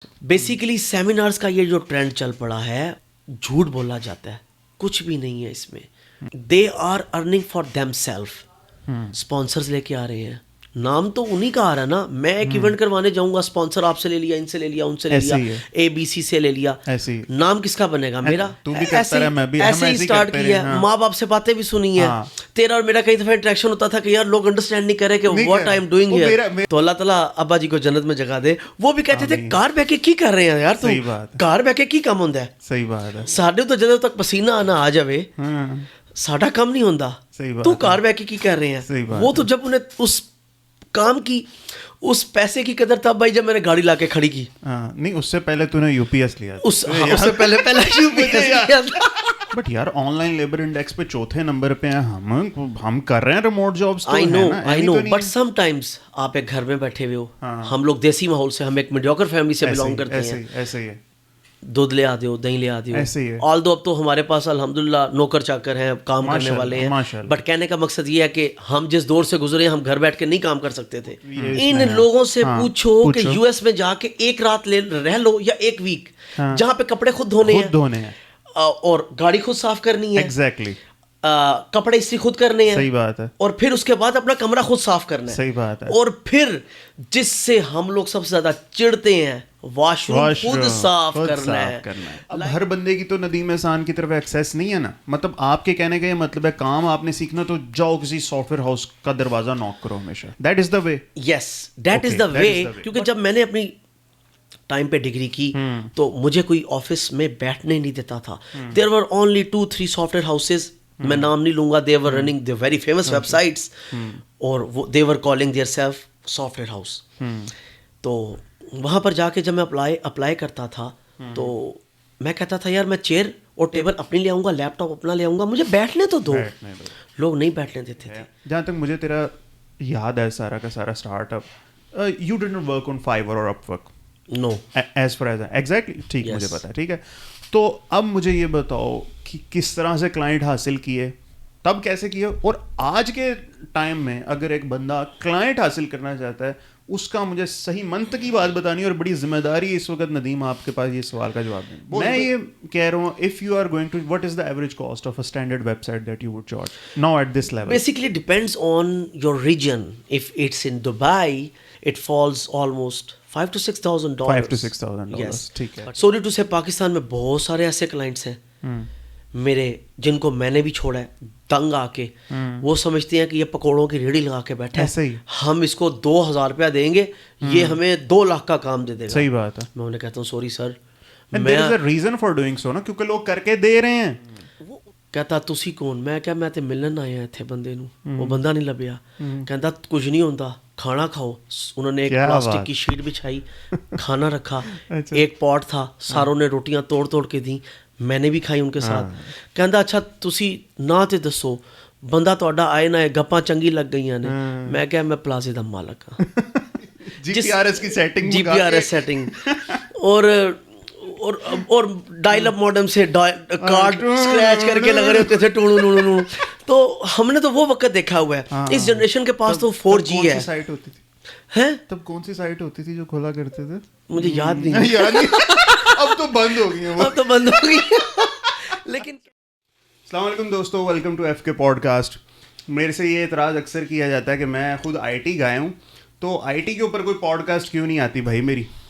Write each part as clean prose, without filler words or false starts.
Basically seminars کا یہ جو ٹرینڈ چل پڑا ہے, جھوٹ بولا جاتا ہے, کچھ بھی نہیں ہے اس میں. They are earning for themselves. Sponsors لے کے آ رہے ہیں, نام تو انہی کا آ رہا ہے نا. میں ایک ایونٹ کروانے جاؤں گا, اسپانسر آپ سے لے لیا, ان سے لے لیا, ان سے لے لیا, اے بی سی سے لے لیا, نام کس کا بنے گا؟ میرا. ایسے ہی اسٹارٹ کیا ہے, ماں باپ سے باتیں بھی سنی ہیں. تیرا اور میرا کئی دفعہ انٹریکشن ہوتا تھا کہ یار لوگ انڈرسٹینڈ نہیں کرے کہ what I am doing here. تو اللہ تعالیٰ ابا جی کو جنت میں جگہ دے, وہ بھی کہتے تھے کار بہ کے کی کر رہے ہیں یار, تم کار بہ کے کی کام ہوندا ہے. صحیح بات ہے. ساڈے تو جدوں تک پسینہ آنا آ جاوے ساڈا کام نہیں ہوندا. تو کار بہ کے کی کر رہے ہیں. وہ تو جب انہیں اس کام کی, اس پیسے کی قدر تب بھائی جب میں نے گاڑی لا کے کھڑی کی. نہیں, اس سے پہلے تو نے یو پی ایس لیا, اس سے پہلے یو پی ایس لیا. بٹ یار آن لائن لیبر انڈیکس پہ چوتھے نمبر پہ ہیں ہم کر رہے ہیں remote jobs. I know but sometimes آپ ایک گھر میں بیٹھے ہوئے ہو, ہم لوگ دیسی ماحول سے, ہم ایک میڈیوکر فیملی سے بلانگ کرتے ہیں. ایسے ہی ہے, دودھ لے آتے ہو, دہی لے آتے ہو. آل دو اب تو ہمارے پاس الحمدللہ نوکر چاکر ہیں, کام کرنے والے ہیں. بٹ کہنے کا مقصد یہ ہے کہ ہم جس دور سے گزرے ہم گھر بیٹھ کے نہیں کام کر سکتے تھے. ان لوگوں سے پوچھو کہ یو ایس میں جا کے ایک رات رہ لو یا ایک ویک, جہاں پہ کپڑے خود دھونے ہیں اور گاڑی خود صاف کرنی ہے, ایگزیکٹلی کپڑے استری خود کرنے ہیں. صحیح بات ہے. اور پھر اس کے بعد اپنا کمرہ خود صاف کرنا ہے. صحیح بات ہے. اور پھر جس سے ہم لوگ سب سے زیادہ چڑھتے ہیں, واش روم خود صاف کرنا ہے. اب ہر بندے کی تو ندیم احسان کی طرف ایکسیس نہیں ہے نا. مطلب آپ کے کہنے کا یہ مطلب ہے کام آپ نے سیکھنا تو جاؤ کسی سافٹ ویئر ہاؤس کا دروازہ ناک کرو ہمیشہ. That is the way. Yes, that is the way. کیونکہ جب میں نے اپنی ٹائم پہ ڈگری کی تو مجھے کوئی آفس میں بیٹھنے نہیں دیتا تھا. There were only 2-3 software houses, میں نام نہیں لوں گا, they were running the very famous websites, اور they were calling their self software house. تو وہاں پر جا کے جب میں اپلائی کرتا تھا تو میں کہتا تھا یار میں چیئر اور ٹیبل اپنی لے آؤں گا, لیپ ٹاپ اپنا لے آؤں گا, مجھے بیٹھنے تو دو. لوگ نہیں بیٹھنے دیتے تھے. جہاں تک مجھے تیرا یاد ہے سارا کا سارا startup, you didn't work on Fiverr or Upwork. No, as far as exactly ٹھیک, مجھے پتا ہے. ٹھیک ہے, تو اب مجھے یہ بتاؤ کہ کس طرح سے کلائنٹ حاصل کیے, تب کیسے کیے, اور آج کے ٹائم میں اگر ایک بندہ کلائنٹ حاصل کرنا چاہتا ہے اس کا مجھے صحیح منطقی بات بتانی, اور بڑی ذمہ داری اس وقت ندیم آپ کے پاس یہ سوال کا جواب دیں. میں یہ کہہ رہا ہوں, if you are going to, what is the average cost of a standard website that you would charge now at this level? Basically depends on your region. If it's in Dubai it falls almost $5,000 to $6,000. $5,000 to $6,000. Yes. ٹھیک ہے. Sorry to say, Pakistan میں بہت سارے ایسے clients ہیں میرے جن کو میں نے بھی چھوڑا ہے تنگ آ کے. وہ سمجھتے ہیں کہ یہ پکوڑوں کی ریڑھی لگا کے بیٹھا ہے, ہم اس کو $2,000 دیں گے, یہ ہمیں 2 لاکھ کا کام دے دے گا. صحیح بات ہے. میں انہیں کہتا ہوں sorry sir, there is a reason for doing so نا, کیونکہ لوگ کر کے دے رہے ہیں. کہتا تسی کون؟ میں کیا میں تے ملن آیا اتنے بندے نو, وہ بندہ نہیں لبیا. کہتا کچھ نہیں ہوتا, کھانا کھاؤ. انہوں نے ایک پلاسٹک کی شیٹ بچھائی, کھانا رکھا, ایک پاٹ تھا, ساروں نے روٹیاں توڑ توڑ کے دیں, میں نے بھی کھائی ان کے ساتھ. کہتا اچھا تسی نہ تے دسو بندہ تہاڈا آئے نہ گپاں چنگی لگ گئیاں نے. میں کیا میں پلازے دا مالک ہاں. GPRS کی سیٹنگ, GPRS سیٹنگ اور ڈائل اپ ماڈم سے کارڈ اسکریچ کر کے لگ رہے ہوتے تھے ٹوڑو ٹوڑو ٹوڑو. تو ہم نے تو وہ وقت دیکھا ہوا ہے. اس جنریشن کے پاس تو 4G ہے. سائٹ ہوتی تھی ہیں, تب کون سی سائٹ ہوتی تھی جو کھولا کرتے تھے؟ مجھے یاد نہیں. اب تو بند ہو گئی ہیں, اب تو بند ہو گئی. لیکن السلام علیکم دوستو, ویلکم ٹو ایف کے پوڈ کاسٹ. میرے سے یہ اعتراض اکثر کیا جاتا ہے کہ میں خود IT گایا ہوں, تو IT کے اوپر کوئی پوڈ کاسٹ کیوں نہیں آتی بھائی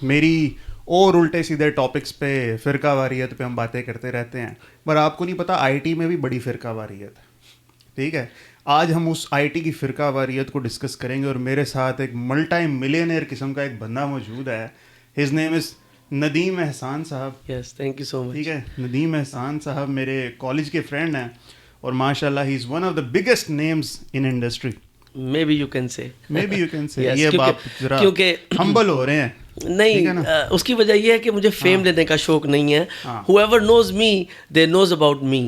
میری اور الٹے سیدھے ٹاپکس پہ فرقہ واریت پہ ہم باتیں کرتے رہتے ہیں. پر آپ کو نہیں پتا IT میں بھی بڑی فرقہ واریت ہے. ٹھیک ہے, آج ہم اس IT کی فرقہ واریت کو ڈسکس کریں گے, اور میرے ساتھ ایک ملٹی ملینئر قسم کا ایک بندہ موجود ہے. ہز نیم از ندیم احسان صاحب. یس, تھینک یو سو مچ. ٹھیک ہے, ندیم احسان صاحب میرے کالج کے فرینڈ ہیں, اور ماشاء اللہ he is one of the biggest names in industry. Maybe you can say. یہ بات ذرا ہمبل ہو رہے ہیں. نہیں, اس کی وجہ یہ ہے کہ مجھے فیم لینے کا شوق نہیں ہے. Whoever knows me, they knows about me.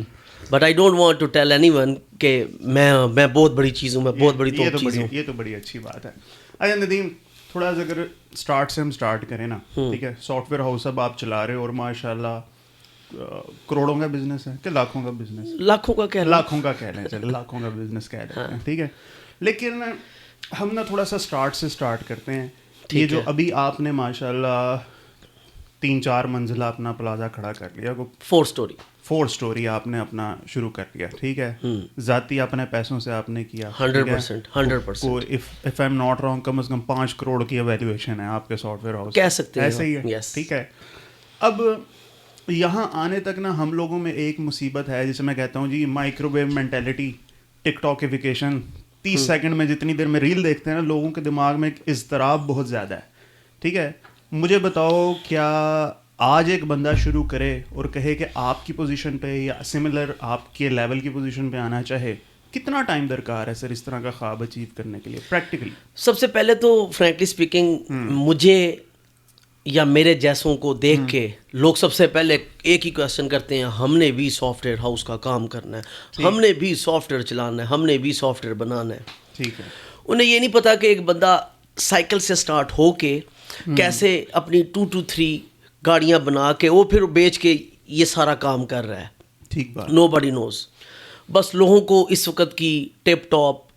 But I don't want to tell anyone کہ میں بہت بڑی چیز ہوں, میں بہت بڑی توپ چیز ہوں. یہ تو بڑی اچھی بات ہے. اچھا ندیم, تھوڑا سا اگر اسٹارٹ سے ہم اسٹارٹ کریں نا, ٹھیک ہے, سافٹ ویئر ہاؤس اب آپ چلا رہے ہو, اور ماشاء اللہ کروڑوں کا بزنس ہے کہ لاکھوں کا بزنس؟ لاکھوں کا کہہ لیں, چلے لاکھوں کا بزنس کہہ لیتے ہیں. ٹھیک ہے, لیکن ہم نا تھوڑا سا اسٹارٹ سے اسٹارٹ کرتے ہیں. یہ جو ابھی آپ نے ماشاء اللہ 3-4 منزلہ اپنا پلازا کھڑا کر لیا, 4 story 4 story آپ نے اپنا شروع کر لیا, ٹھیک ہے, ذاتی اپنے پیسوں سے آپ نے کیا 100%. if I'm not wrong کم از کم 5 کروڑ کی ایویلیویشن ہے آپ کے سافٹ ویئر ہاؤس, کہہ سکتے ہیں ایسا ہی ہے, ٹھیک ہے. اب یہاں آنے تک نا ہم لوگوں میں ایک مصیبت ہے جسے میں کہتا ہوں جی مائکرو ویو مینٹیلٹی, ٹک ٹاکیفیکیشن. 30 سیکنڈ میں جتنی دیر میں ریل دیکھتے ہیں نا, لوگوں کے دماغ میں ایک اضطراب بہت زیادہ ہے, ٹھیک ہے. مجھے بتاؤ کیا آج ایک بندہ شروع کرے اور کہے کہ آپ کی پوزیشن پہ یا سملر آپ کے لیول کی پوزیشن پہ آنا چاہے, کتنا ٹائم درکار ہے سر اس طرح کا خواب اچیو کرنے کے لیے پریکٹیکلی؟ سب سے پہلے تو فرینکلی اسپیکنگ مجھے یا میرے جیسوں کو دیکھ کے لوگ سب سے پہلے ایک ہی کویشچن کرتے ہیں, ہم نے بھی سافٹ ویئر ہاؤس کا کام کرنا ہے, ہم نے بھی سافٹ ویئر چلانا ہے, ہم نے بھی سافٹ ویئر بنانا ہے. ٹھیک ہے. انہیں یہ نہیں پتا کہ ایک بندہ سائیکل سے سٹارٹ ہو کے کیسے اپنی 2 to 3 گاڑیاں بنا کے وہ پھر بیچ کے یہ سارا کام کر رہا ہے. ٹھیک بات. نو بڈی نوز. بس لوگوں کو اس وقت کی ٹپ ٹاپ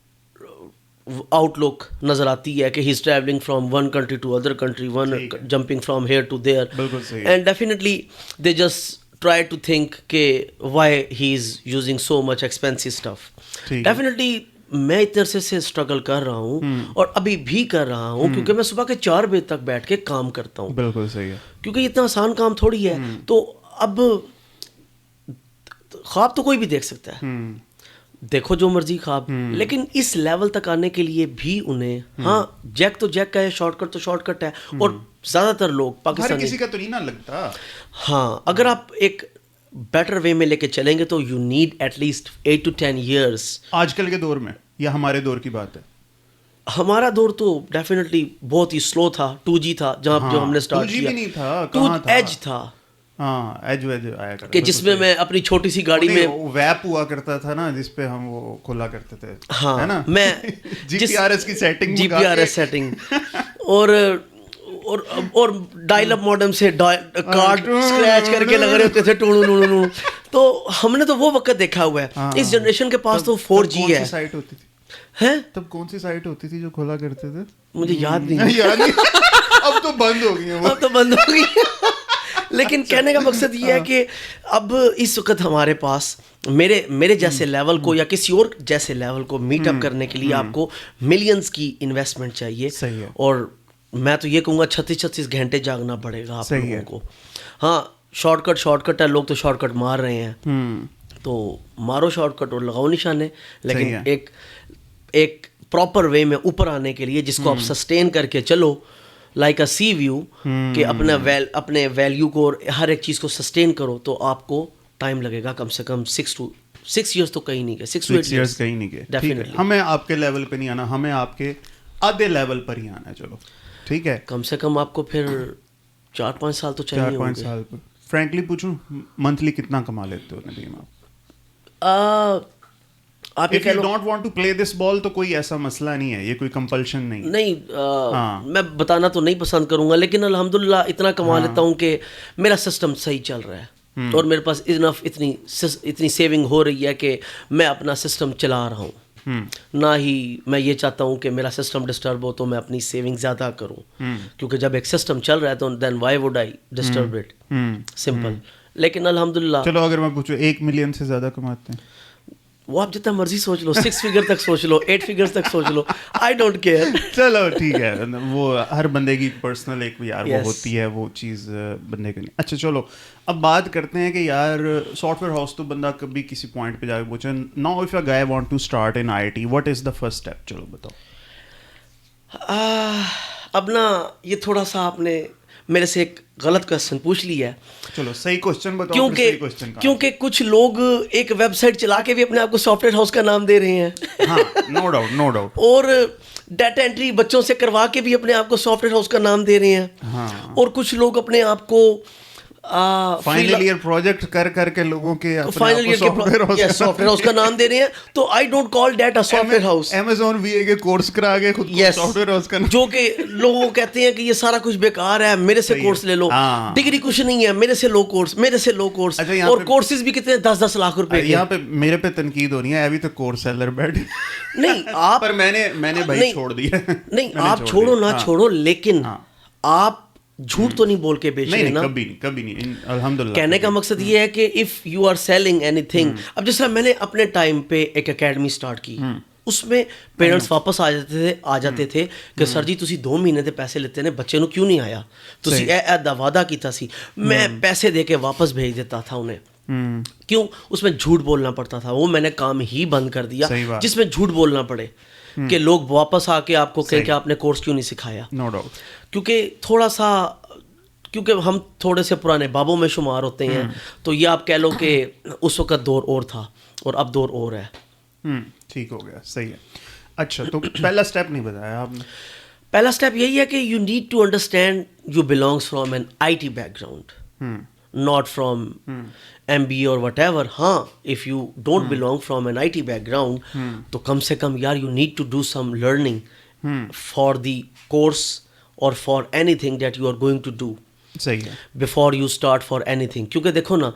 آؤٹ لک نظر آتی ہے کہ he is travelling from one country to other country, one jumping from here to there, and definitely they just try to think کہ why he is using so much expensive stuff. Definitely میں اتنے عرصے سے struggle کر رہا ہوں اور ابھی بھی کر رہا ہوں, کیونکہ میں صبح کے 4 بجے تک بیٹھ کے کام کرتا ہوں. بالکل صحیح ہے. کیونکہ اتنا آسان کام تھوڑی ہے. تو اب خواب تو کوئی بھی دیکھ سکتا ہے, دیکھو جو مرضی خواب, لیکن اس لیول تک آنے کے لیے بھی انہیں, ہاں جیک تو جیک کا ہے, شارٹ کٹ تو شارٹ کٹ ہے, اور زیادہ تر لوگ پاکستانی, ہر کسی کا تو نہیں نہ لگتا. ہاں اگر آپ ایک بیٹر وے میں لے کے چلیں گے تو you need at least 8 to 10 years. آج کل کے دور میں یا ہمارے دور کی بات ہے؟ ہمارا دور تو ڈیفینیٹلی بہت ہی سلو تھا, 2G تھا جہاں جو ہم نے اسٹارٹ کیا. 2G بھی نہیں تھا, 2Edge تھا. ہاں ایج ویج آیا کرتا کہ جس میں میں اپنی چھوٹی سی گاڑی میں ویپ ہوا کرتا تھا نا, جس پہ ہم وہ کھولا کرتے تھے. ہاں میں GPS کی سیٹنگ, GPS سیٹنگ اور ڈائل اپ ماڈم سے کارڈ اسکریچ کر کے لگ رہے ہوتے تھے ٹوڑو. تو ہم نے تو وہ وقت دیکھا ہوا ہے. اس جنریشن کے پاس تو 4G ہے. سائٹ ہوتی تھی ہیں, تب کون سی سائٹ ہوتی تھی جو کھولا کرتے تھے؟ مجھے یاد نہیں. اب تو بند ہو گئی, اب تو بند ہو گئی. لیکن کہنے کا مقصد یہ ہے کہ اب اس وقت ہمارے پاس میرے جیسے لیول کو یا کسی اور جیسے لیول کو میٹ اپ کرنے کے لیے آپ کو ملینز کی انویسٹمنٹ چاہیے. اور میں تو یہ کہوں گا 36 گھنٹے جاگنا پڑے گا آپ لوگوں کو. ہاں شارٹ کٹ ہے, لوگ تو شارٹ کٹ مار رہے ہیں, تو مارو شارٹ کٹ اور لگاؤ نشانے, لیکن ایک پراپر وے میں اوپر آنے کے لیے جس کو آپ سسٹین کر کے چلو لائک اے سی ویو, کہ اپنے ویلیو کو اور ہر ایک چیز کو سسٹین کرو, تو آپ کو ٹائم لگے گا کم سے کم 6 years تو کہیں نہیں گئے, 6 to 8 years کہیں نہیں گئے. ہمیں آپ کے لیول پہ نہیں آنا, ہمیں آپ کے آدھے لیول پر ہی آنا ہے. چلو ٹھیک ہے, کم سے کم آپ کو پھر 4-5 سال تو چاہیے. 4-5 سال پر فرینکلی پوچھوں منتھلی کتنا کما لیتے ہو ندیم آپ؟ آپ یہ ڈونٹ وانٹ ٹو پلے دس بال تو کوئی ایسا مسئلہ نہیں ہے, یہ کوئی کمپلشن نہیں. میں بتانا تو نہیں پسند کروں گا, لیکن الحمدللہ اتنا کما لیتا ہوں کہ میرا سسٹم صحیح چل رہا ہے, اور میرے پاس اتنی سیونگ ہو رہی ہے کہ میں اپنا سسٹم چلا رہا ہوں. نہ ہی میں یہ چاہتا ہوں کہ میرا سسٹم ڈسٹرب ہو تو میں اپنی سیونگ زیادہ کروں, کیونکہ جب ایک سسٹم چل رہا ہے تو then why would I disturb it, simple. لیکن الحمدللہ چلو اگر میں پوچھوں 1 ملین سے زیادہ کماتے ہیں, وہ آپ جتنا مرضی سوچ لو, 6 figure تک سوچ لو, 8 figures تک سوچ لو, آئی ڈونٹ کیئر. چلو ٹھیک ہے, وہ ہر بندے کی پرسنل ایک یار وہ ہوتی ہے, وہ چیز بندے کے نہیں. اچھا چلو اب بات کرتے ہیں کہ یار سافٹ ویئر ہاؤس تو بندہ کبھی کسی پوائنٹ پہ جا کے پوچھے, now if a guy want to start in IIT, what is the first step? چلو بتاؤ. اب نا یہ تھوڑا سا آپ نے میرے سے ایک غلط کوشچن پوچھ لیا ہے. چلو صحیح کوشچن بتاؤ. کیونکہ کچھ لوگ ایک ویب سائٹ چلا کے بھی اپنے آپ کو سافٹ ویئر ہاؤس کا نام دے رہے ہیں. ہاں نو ڈاؤٹ. اور ڈیٹا انٹری بچوں سے کروا کے بھی اپنے آپ کو سافٹ ویئر ہاؤس کا نام دے رہے ہیں. اور کچھ لوگ اپنے آپ کو فائنل ایئر پروجیکٹ کر کے لوگوں کے فائنل ایئر کے سافٹ ویئر ہاؤس کا نام دے رہے ہیں. تو I don't call that a soft where house. Amazon VA کے کورس کرا کے خود کو سافٹ ویئر ہاؤس کا, جو کہ لوگوں کہتے ہیں کہ یہ سارا کچھ بیکار ہے, میرے سے کورس لے لو. ڈگری کچھ نہیں ہے, میرے سے لو کورس, اور کورسز بھی کتنے 10 لاکھ روپے کے. یہاں پہ میرے پہ تنقید ہو رہی ہے, ابھی تک کورس سیلر بیٹھ نہیں آپ, پر میں نے بھائی چھوڑ دیا. نہیں آپ چھوڑو نہ چھوڑو, لیکن آپ جھوٹ تو نہیں بول کے بیچ رہے نا. کبھی نہیں الحمدللہ. کہنے کا مقصد یہ ہے کہ if you are selling anything, اب جس طرح میں نے اپنے ٹائم پہ ایک اکیڈمی اسٹارٹ کی, اس میں پیرنٹس واپس آ جاتے تھے کہ سر جی تسی 2 مہینے دے پیسے لیتے نے, بچے نو کیوں نہیں آیا, تسی اے وعدہ کیتا سی, میں پیسے دے کے واپس بھیج دیتا تھا انہیں. کیوں؟ اس میں جھوٹ بولنا پڑتا تھا. وہ میں نے کام ہی بند کر دیا جس میں جھوٹ بولنا پڑے, کہ لوگ واپس آ کے آپ کو کہیں کہ آپ نے کورس کیوں نہیں سکھایا. No doubt. کیونکہ تھوڑا سا, کیونکہ ہم تھوڑے سے پرانے بابوں میں شمار ہوتے ہیں, تو یہ آپ کہہ لو کہ اس وقت دور اور تھا اور اب دور اور ہے. ٹھیک ہو گیا, صحیح ہے. اچھا, تو پہلا اسٹیپ نہیں بتایا آپ نے. پہلا اسٹیپ یہی ہے کہ you need to understand you belongs from an I T background, not from MBA or whatever. ہاں, if you don't belong from an IT background, تو کم سے کم یار you need to do some learning for the course or for anything that you are going to do. صحیح ہے. before you start for anything. کیونکہ دیکھو نا,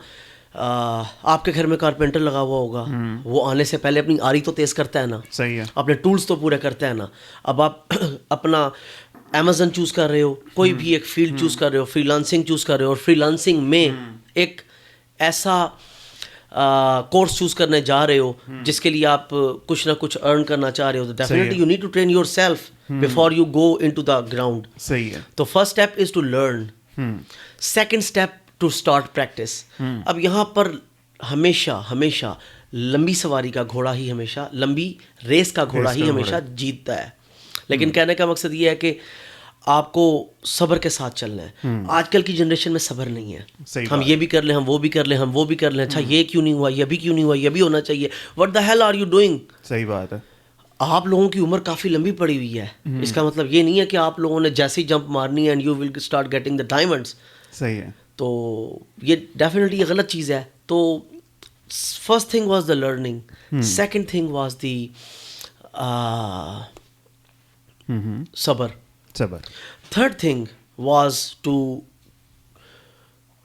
آپ کے گھر میں کارپینٹر لگا ہوا ہوگا, وہ آنے سے پہلے اپنی آری تو تیز کرتا ہے نا, صحیح ہے, اپنے ٹولز تو پورے کرتا ہے نا. اب آپ اپنا امیزن چوز کر رہے ہو, کوئی بھی ایک فیلڈ چوز کر رہے ہو, فری لانسنگ چوز کر رہے ہو, اور فری لانسنگ میں ایک ایسا کورس چوز کرنے جا رہے ہو جس کے لیے آپ کچھ نہ کچھ ارن کرنا چاہ رہے ہو, تو definitely you need to train yourself before you go into the ground. صحیح ہے. تو first step is to learn, second step to start practice. اب یہاں پر ہمیشہ لمبی سواری کا گھوڑا ہی ہمیشہ, لمبی ریس کا گھوڑا ہی ہمیشہ جیتتا ہے. لیکن کہنے کا مقصد یہ ہے کہ آپ کو صبر کے ساتھ چلنا ہے. آج کل کی جنریشن میں صبر نہیں ہے. ہم یہ بھی کر لیں, ہم وہ بھی کر لیں, ہم وہ بھی کر لیں, اچھا یہ کیوں نہیں ہوا, یہ بھی کیوں نہیں ہوا, یہ بھی ہونا چاہیے. what the hell are you doing? صحیح بات ہے. آپ لوگوں کی عمر کافی لمبی پڑی ہوئی ہے. اس کا مطلب یہ نہیں ہے کہ آپ لوگوں نے جیسی جمپ مارنی ہے and you will start getting the diamonds. صحیح ہے. تو یہ ڈیفینیٹلی غلط چیز ہے. تو first thing was the learning, second thing was the صبر. Third thing was to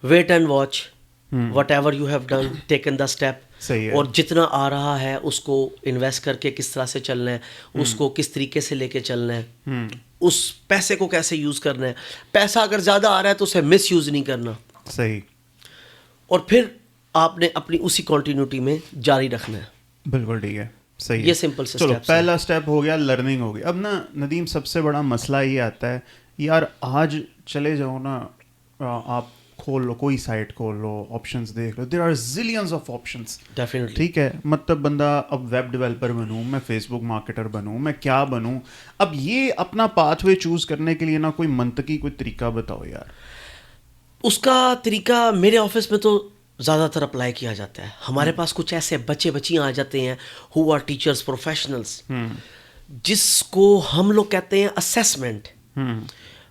wait and watch whatever you have done, taken the step. اور جتنا آ رہا ہے اس کو انویسٹ کر کے کس طرح سے چلنا ہے, اس کو کس طریقے سے لے کے چلنا ہے, اس پیسے کو کیسے یوز کرنا ہے. پیسہ اگر زیادہ آ رہا ہے تو اسے مس یوز نہیں کرنا. صحیح. اور پھر آپ نے اپنی اسی کنٹینیوٹی میں جاری رکھنا ہے. بالکل ٹھیک ہے. صحیح. یہ سمپل سے چلو, پہلا اسٹیپ ہو گیا, لرننگ ہو گئی. اب نا ندیم, سب سے بڑا مسئلہ یہ آتا ہے یار, آج چلے جاؤ نا, آپ کھول لو, کوئی سائٹ کھول لو, آپشنس دیکھ لو, there are zillions of options. Definitely. ٹھیک ہے, مطلب بندہ اب ویب ڈیولپر بنوں, میں فیس بک مارکیٹر بنوں, میں کیا بنوں. اب یہ اپنا پاتھ وے چوز کرنے کے لیے نا کوئی منطقی کوئی طریقہ بتاؤ یار. اس کا طریقہ میرے آفس میں تو زیادہ تر اپلائی کیا جاتا ہے. ہمارے پاس کچھ ایسے بچے بچیاں آ جاتے ہیں ہو آر ٹیچرس پروفیشنلس, جس کو ہم لوگ کہتے ہیں اسیسمنٹ.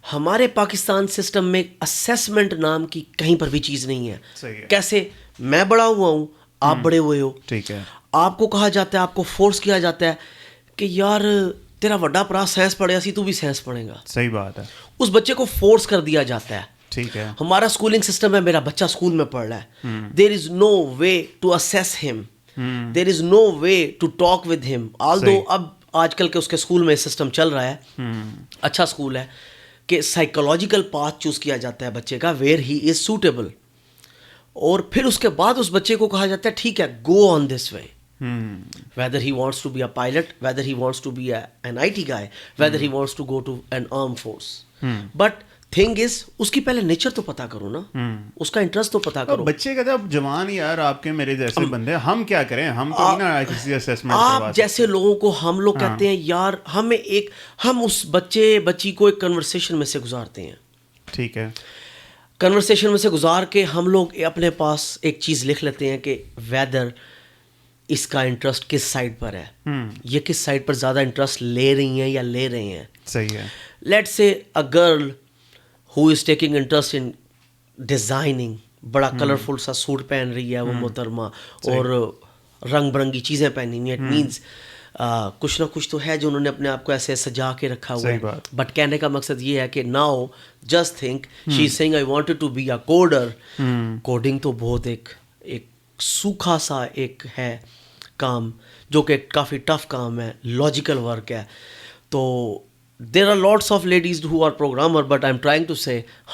ہمارے پاکستان سسٹم میں اسیسمنٹ نام کی کہیں پر بھی چیز نہیں ہے. کیسے؟ میں بڑا ہوا ہوں, آپ بڑے ہوئے ہو, ٹھیک ہے, آپ کو کہا جاتا ہے, آپ کو فورس کیا جاتا ہے کہ یار تیرا بڑا پرا سائنس پڑھے سی, تو بھی سائنس پڑھے گا. صحیح بات ہے. اس بچے کو فورس کر دیا جاتا ہے. ٹھیک ہے. ہمارا اسکولنگ سسٹم ہے, میرا بچہ اسکول میں پڑھ رہا ہے, دیر is no way to assess him, there is no way to talk with him. Although اب آج کل کے اس کے اسکول میں سسٹم چل رہا ہے, اچھا اسکول ہے, کہ سائیکولوجیکل پاتھ چوز کیا جاتا ہے بچے کا, ویئر ہی از سوٹیبل. اور پھر اس کے بعد اس بچے کو کہا جاتا ہے ٹھیک ہے, گو آن دس وے, whether he wants to be a pilot, whether he wants to be an IT guy, whether he wants to go to an armed force. But thing is, اس کی پہلے نیچر تو پتا کرو نا, اس کا انٹرسٹ تو پتا کرو. بچے کہتے ہیں اب جوان یار آپ کے میرے جیسے بندے, ہم کیا کریں, ہم تو نہیں نا کسی اسیسمنٹ. آپ جیسے لوگوں کو ہم لوگ کہتے ہیں یار, ہم اس بچے بچی کو ایک کنورسیشن میں سے گزارتے ہیں. ٹھیک ہے. کنورسیشن میں سے گزار کے ہم لوگ اپنے پاس ایک چیز لکھ لیتے ہیں کہ ویدر اس کا انٹرسٹ کس سائڈ پر ہے, یہ کس سائڈ پر زیادہ انٹرسٹ لے رہی ہیں یا لے رہے ہیں. صحیح ہے. Let's say a girl who is taking interest in designing, بڑا کلرفل سا سوٹ پہن رہی ہے وہ محترمہ, اور رنگ برنگی چیزیں پہنی ہوئی ہیں, اٹ مینس کچھ نہ کچھ تو ہے جو انہوں نے اپنے آپ کو ایسے سجا کے رکھا ہوا ہے. بٹ کہنے کا مقصد یہ ہے کہ now just think she is saying I wanted to be a coder. Coding تو بہت ایک سوکھا سا ایک ہے کام, جو کہ کافی ٹف کام ہے, لاجیکل ورک ہے. تو there are lots of ladies who are programmer, but I'm trying to say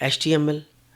HTML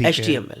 HTML.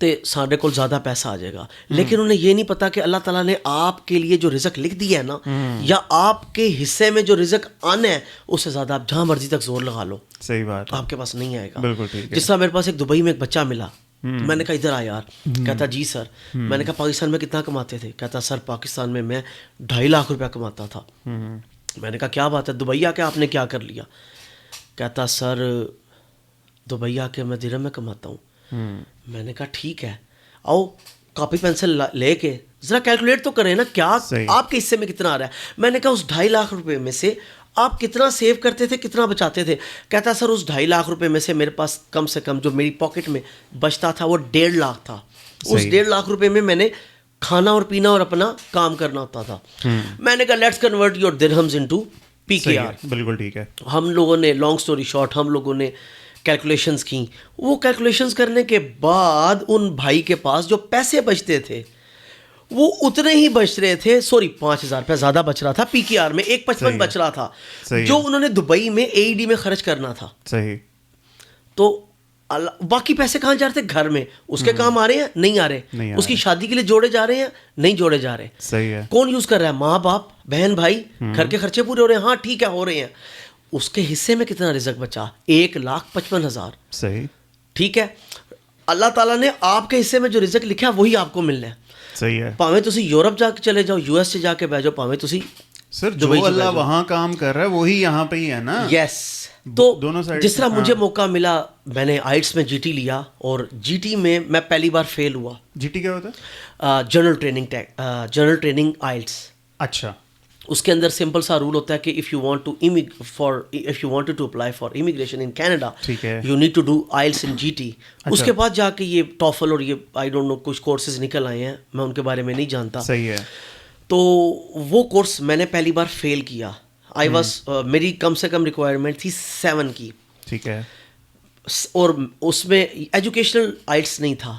تے ساڈے کول زیادہ پیسہ آ جائے گا. لیکن انہیں یہ نہیں پتا کہ اللہ تعالیٰ نے آپ کے لیے جو رزق لکھ دیا ہے نا, یا آپ کے حصے میں جو رزق آنا ہے اس سے زیادہ آپ جہاں مرضی تک زور لگا لو, صحیح بات, آپ کے پاس نہیں آئے گا. بالکل ٹھیک ہے. جس طرح میرے پاس ایک دبئی میں ایک بچہ ملا, میں نے کہا ادھر آ یار, کہتا جی سر. میں نے کہا پاکستان میں کتنا کماتے تھے؟ کہتا سر پاکستان میں 2.5 لاکھ روپیہ کماتا تھا. میں نے کہا کیا بات ہے, دبئی آ کے آپ نے کیا کر لیا؟ کہتا سر دبئی آ کے میں درہم میں کماتا ہوں. میں نے کہا ٹھیک ہے, آؤ کاپی پینسل لے کے ذرا کیلکولیٹ تو کریں نا, کیا آپ کے حصے میں کتنا آ رہا ہے. میں نے کہا اس 2.5 لاکھ روپے میں سے آپ کتنا سیو کرتے تھے, کتنا بچاتے تھے؟ کہتا سر اس 2.5 لاکھ روپے میں سے میرے پاس کم سے کم جو میری پاکٹ میں بچتا تھا وہ 1.5 لاکھ تھا. اس 1.5 لاکھ روپے میں میں نے کھانا اور پینا اور اپنا کام کرنا ہوتا تھا. میں نے کہا let's convert your dirhams into PKR. بالکل ٹھیک ہے. ہم لوگوں نے لانگ سٹوری شارٹ ہم لوگوں نے کیلکولیشنز کی. وہ کیلکولیشنز کرنے کے بعد ان بھائی کے پاس جو پیسے بچتے تھے وہ اتنے ہی بچ رہے تھے, سوری 5,000 روپیہ زیادہ بچ رہا تھا PKR میں, 1.55 بچ رہا تھا جو انہوں نے دبئی میں AED میں خرچ کرنا تھا. صحیح. تو باقی پیسے کہاں جا رہے تھے؟ گھر میں. اس کے کام آ رہے ہیں؟ نہیں آ رہے. اس کی شادی کے لیے جوڑے جا رہے ہیں؟ نہیں جوڑے جا رہے. صحیح ہے. کون یوز کر رہا ہے؟ ماں باپ, بہن بھائی, گھر کے خرچے پورے ہو رہے ہیں. ہاں ٹھیک ہے ہو رہے ہیں. اس کے حصے میں کتنا رزق بچا؟ 1,55,000. صحیح. ٹھیک ہے, اللہ تعالیٰ نے آپ کے حصے میں جو رزق لکھا ہے وہی آپ کو ملنا ہے. صحیح ہے. پاویں تسی یورپ جا کے چلے جاؤ, US سے جا کے بیٹھ جاؤ, پاویں تسی سر جو اللہ وہاں کام کر رہا ہے وہی یہاں پہ ہی ہے نا. یس. تو جس طرح مجھے موقع ملا, میں نے آئلٹس میں GT لیا, اور GT میں پہلی بار فیل ہوا. GT کیا ہوتا ہے؟ General training IELTS. اچھا. اس کے اندر سمپل سا رول ہوتا ہے کہ if you wanted to apply for immigration in Canada, you need to do IELTS in GT. اس کے بعد جا کے یہ TOEFL اور یہ I don't know کچھ کورسز نکل آئے ہیں, میں ان کے بارے میں نہیں جانتا. صحیح ہے. تو وہ کورس میں نے پہلی بار فیل کیا. میری کم سے کم ریکوائرمنٹ تھی 7 کی. ٹھیک ہے. اور اس میں ایجوکیشنل آئلٹس نہیں تھا.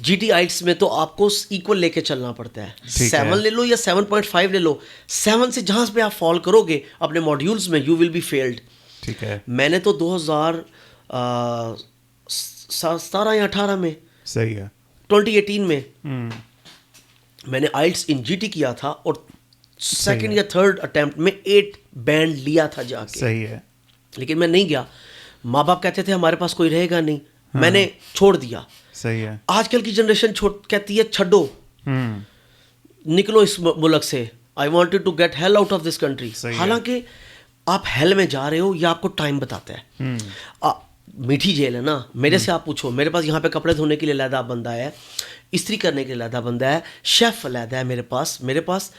GT آئلٹس میں تو آپ کو ایکول لے کے چلنا پڑتا ہے. 7 لے لو یا 7.5 لے لو, 7 سے جہاں پہ آپ فال کرو گے اپنے ماڈیولز میں یو ول بی فیلڈ. ٹھیک ہے. میں نے تو 2017 یا 18 میں, صحیح ہے, 2018 میں میں نے آئلٹس ان GT کیا تھا, اور 2nd یا 3rd اٹیمپٹ میں 8 بینڈ لیا تھا جا کے. صحیح ہے. لیکن میں نہیں گیا. ماں باپ کہتے تھے ہمارے پاس کوئی رہے گا نہیں, میں نے چھوڑ دیا. صحیح ہے. آج کل کی جنریشن کہتی ہے چھڈو, نکلو اس ملک سے. I wanted to get hell out of this country. حالانکہ آپ ہیل میں جا رہے ہو یہ آپ کو ٹائم بتاتا ہے. میٹھی جیل ہے نا. میرے سے آپ پوچھو, میرے پاس یہاں پہ کپڑے دھونے کے لیے علیحدہ بندہ ہے, استری کرنے کے لیے علیحدہ بندہ ہے, شیف علیحدہ ہے میرے پاس